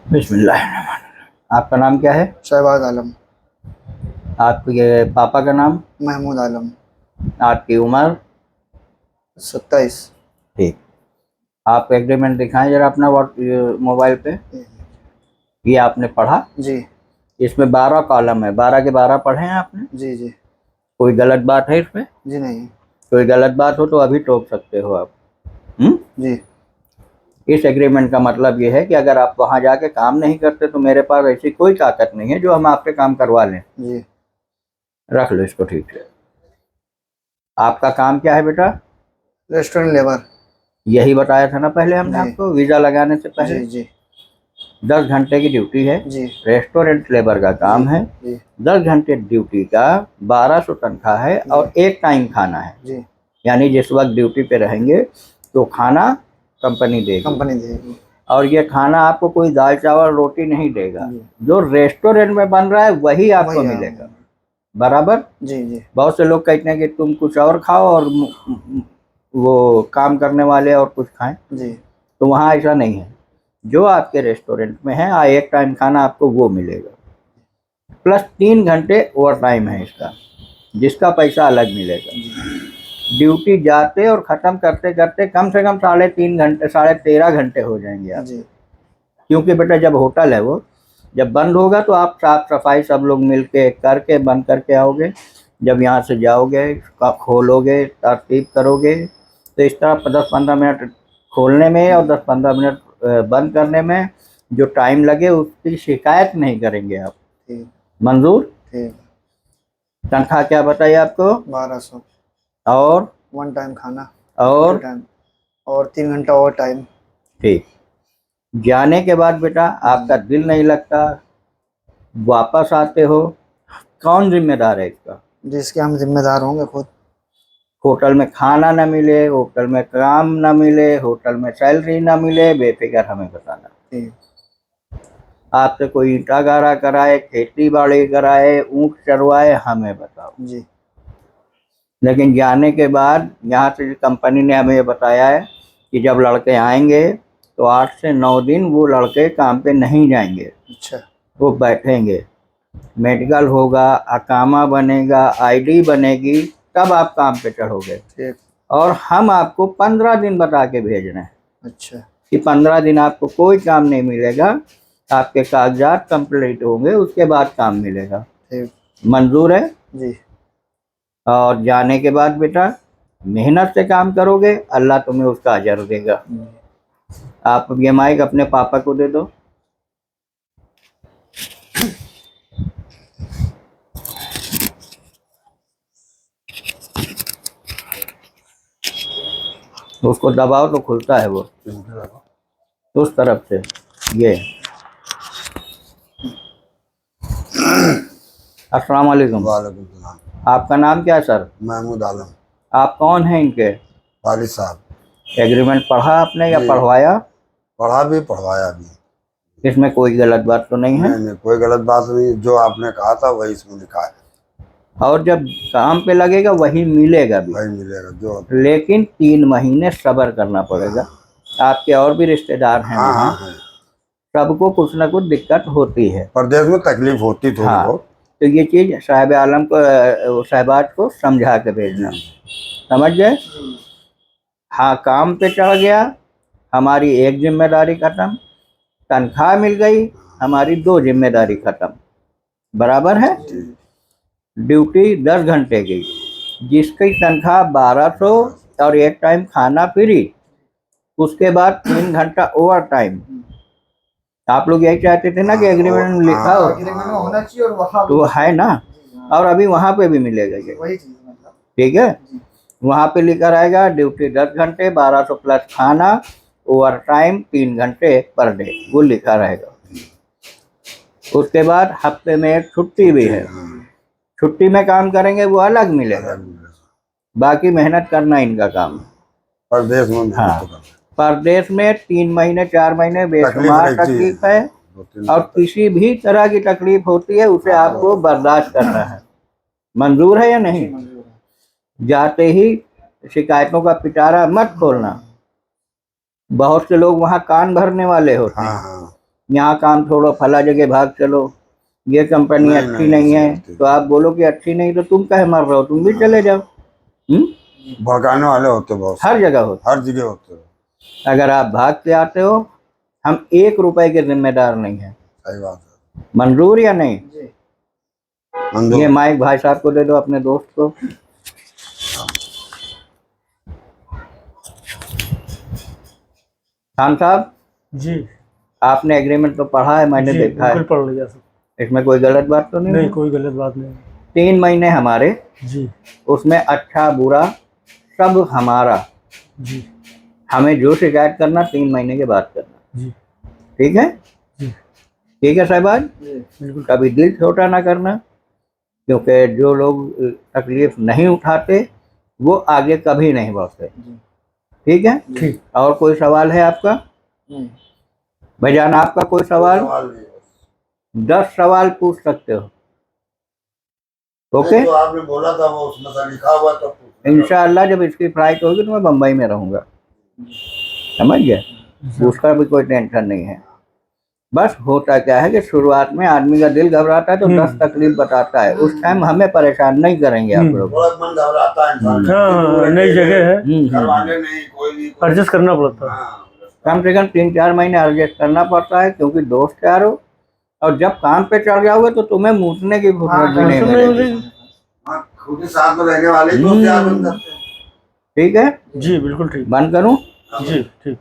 बिस्मिल्लाह। आपका नाम क्या है? शहबाज आलम। आपके पापा का नाम? महमूद आलम। आपकी उम्र? 27। ठीक। आप एग्रीमेंट दिखाएं जरा अपना मोबाइल पे। ये आपने पढ़ा? जी इसमें 12 कॉलम है, 12 के 12 पढ़े हैं आपने? जी जी कोई गलत बात है इसमें? जी नहीं। कोई गलत बात हो तो अभी टोक सकते हो आप। हम्म। जी इस एग्रीमेंट का मतलब ये है कि अगर आप वहां जाके काम नहीं करते तो मेरे पास ऐसी कोई ताकत नहीं है जो हम आपसे काम करवा लें। जी। रख लो इसको ठीक से। आपका काम क्या है बेटा? Restaurant labour. यही बताया था ना पहले हमने जी आपको, वीजा लगाने से पहले। जी जी 10 घंटे की ड्यूटी है। जी रेस्टोरेंट लेबर का जी काम है। जी 10 घंटे ड्यूटी का 1200 तनख्वाह है जी और एक टाइम खाना है। जी। यानी जिस वक्त ड्यूटी पे रहेंगे तो खाना कंपनी देगी। कंपनी देगी। और ये खाना आपको कोई दाल चावल रोटी नहीं देगा। जी जो रेस्टोरेंट में बन रहा है वही आपको वही मिलेगा। बराबर। जी जी बहुत से लोग कहते हैं कि तुम कुछ और खाओ और वो काम करने वाले और कुछ खाएं। जी तो वहाँ ऐसा नहीं है। जो आपके रेस्टोरेंट में है एक टाइम खाना आपको वो मिलेगा, प्लस 3 घंटे ओवर टाइम है इसका, जिसका पैसा अलग मिलेगा। ड्यूटी जाते और ख़त्म करते करते कम से कम 3.5 घंटे, 13.5 घंटे हो जाएंगे जी आपके। क्योंकि बेटा जब होटल है वो, जब बंद होगा तो आप साफ सफाई सब लोग मिल के करके बंद करके आओगे। जब यहाँ से जाओगे खोलोगे तरतीब करोगे, तो इस तरह 10-15 मिनट खोलने में और 10-15 मिनट बंद करने में जो टाइम लगे उसकी शिकायत नहीं करेंगे आप। ठीक मंजूर? ठीक। तनख्वाह क्या बताइए आपको? 1200। और? 1 टाइम खाना। और? टाइम और 3 घंटा और टाइम। ठीक। जाने के बाद बेटा आपका दिल नहीं लगता, वापस आते हो, कौन जिम्मेदार है इसका? जिसके हम जिम्मेदार होंगे खुद। होटल में खाना ना मिले, होटल में काम ना मिले, होटल में सैलरी ना मिले, बेफिक्र हमें बताना। ठीक। आपसे कोई ईंटा गारा कराए, खेती बाड़ी कराए, ऊँट चरवाए, हमें बताओ। जी लेकिन जाने के बाद यहाँ से कंपनी ने हमें ये बताया है कि जब लड़के आएंगे तो 8 से 9 दिन वो लड़के काम पे नहीं जाएंगे, अच्छा। वो बैठेंगे। मेडिकल होगा, अकामा बनेगा, आईडी बनेगी, तब आप काम पे चढ़ोगे। ठीक। और हम आपको 15 दिन बता के भेज रहे हैं अच्छा। कि 15 दिन आपको कोई काम नहीं मिलेगा, आपके कागजात कंप्लीट होंगे उसके बाद काम मिलेगा। ठीक। मंजूर है? जी और जाने के बाद बेटा मेहनत से काम करोगे, अल्लाह तुम्हें उसका अजर देगा। आप ये माइक अपने पापा को दे दो। उसको दबाओ तो खुलता है वो, उस तरफ से। ये अस्सलाम वालेकुम। वालेकुम सलाम। आपका नाम क्या है सर? महमूद आलम। आप कौन हैं इनके? वालिद साहब। एग्रीमेंट पढ़ा आपने या जी पढ़वाया? पढ़ा भी पढ़वाया भी। इसमें कोई गलत बात तो नहीं है? नहीं नहीं, कोई गलत बात नहीं, जो आपने कहा था वही इसमें लिखा है। और जब काम पे लगेगा वही मिलेगा भी। वही मिलेगा जो। लेकिन 3 महीने सब्र करना पड़ेगा। आपके और भी रिश्तेदार हैं हाँ वहाँ, हाँ है। सबको कुछ ना कुछ दिक्कत होती है। परदेश में तकलीफ होती थोड़ी हाँ, बहुत। तो ये चीज़ साहिब आलम को, साहिबाज को समझा के भेजना। जी समझ गए? हाँ, काम पे चढ़ गया, हमारी एक जिम्मेदारी खत्म। तनख्वाह मिल गई, हमारी 2 जिम्मेदारी खत्म। बराबर है? जी। ड्यूटी 10 घंटे की, जिसकी तनख्वाह 1200 और एक टाइम खाना फ्री, उसके बाद 3 घंटा ओवर टाइम। आप लोग यही चाहते थे ना कि एग्रीमेंट में लिखा हो? एग्रीमेंट में होना चाहिए और वहाँ तो है ना, और अभी वहाँ पे भी मिलेगा ये। वही चीज मतलब। ठीक है, वहाँ पे लिखा रहेगा ड्यूटी 10 घंटे 1200 प्लस खाना, ओवर टाइम 3 घंटे पर डे, वो लिखा रहेगा। उसके बाद हफ्ते में एक छुट्टी भी है, छुट्टी में काम करेंगे वो अलग मिलेगा। बाकी मेहनत करना इनका काम है। परदेश में मेहनत हाँ, तो करना। परदेश में 3 महीने 4 महीने तकलीफ बेशुमार रहती है। तकलीफ है, 2-3 और किसी भी तरह की तकलीफ होती है उसे आपको बर्दाश्त करना है। मंजूर है या नहीं? जाते ही शिकायतों का पिटारा मत खोलना। बहुत से लोग वहाँ कान भरने वाले होते हाँ हैं, हाँ यहाँ काम छोड़ो फला जगह भाग चलो, ये कंपनी नहीं, अच्छी नहीं, नहीं है, सही, तो आप बोलो कि अच्छी नहीं, तो तुम काहे मर रहे हो, तुम भी चले जाओ। भगाने वाले होते बहुत हर जगह होता। हर जगह होते। अगर आप भाग के आते हो, हम 1 रुपए के जिम्मेदार नहीं है। सही बात है। मंजूर या नहीं? जी। मंजूर। ये माइक भाई साहब को दे दो, अपने दोस्त को। खान साहब, जी आपने एग्रीमेंट तो पढ़ा है, मैंने जी देखा बिल्कुल है, पढ़ लिया सब। इसमें कोई गलत बात तो नहीं नहीं है? कोई गलत बात नहीं। 3 महीने हमारे, जी उसमें अच्छा बुरा सब हमारा। जी हमें जो शिकायत करना 3 महीने के बाद करना। जी ठीक है? जी ठीक है साहिबान, बिल्कुल। कभी दिल छोटा ना करना, क्योंकि जो लोग तकलीफ नहीं उठाते वो आगे कभी नहीं बढ़ते। ठीक है? ठीक। और कोई सवाल है आपका? भाईजान आपका कोई सवाल? सवाल नहीं है। 10 सवाल पूछ सकते हो। ओके? जो आपने बोला था वो उसमें से लिखा हुआ तो पूछना। इंशाअल्लाह जब इसकी फ्लाइट होगी तो मैं बम्बई में रहूंगा। समझ गए? उसका भी कोई टेंशन नहीं है। बस होता क्या है कि शुरुआत में आदमी का दिल घबराता है तो 10 तकलीफ बताता है, उस टाइम हमें परेशान नहीं करेंगे आप लोग। थोड़ा मन घबराता है इंसान। हाँ नई जगह है, घर वाले नहीं, कोई नहीं, एडजस्ट करना पड़ता है। हाँ, कम से कम 3-4 महीने एडजस्ट करना पड़ता है, क्योंकि दोस्त यार हो, और जब काम पे चढ़ जाओगे तो तुम्हें मूतने की फुर्सत भी नहीं मिलेगी। हाँ, खुद ही साथ में रहने वाले ही दोस्त यार बन जाते हैं। ठीक है? जी बिल्कुल ठीक। बंद करूं? जी ठीक।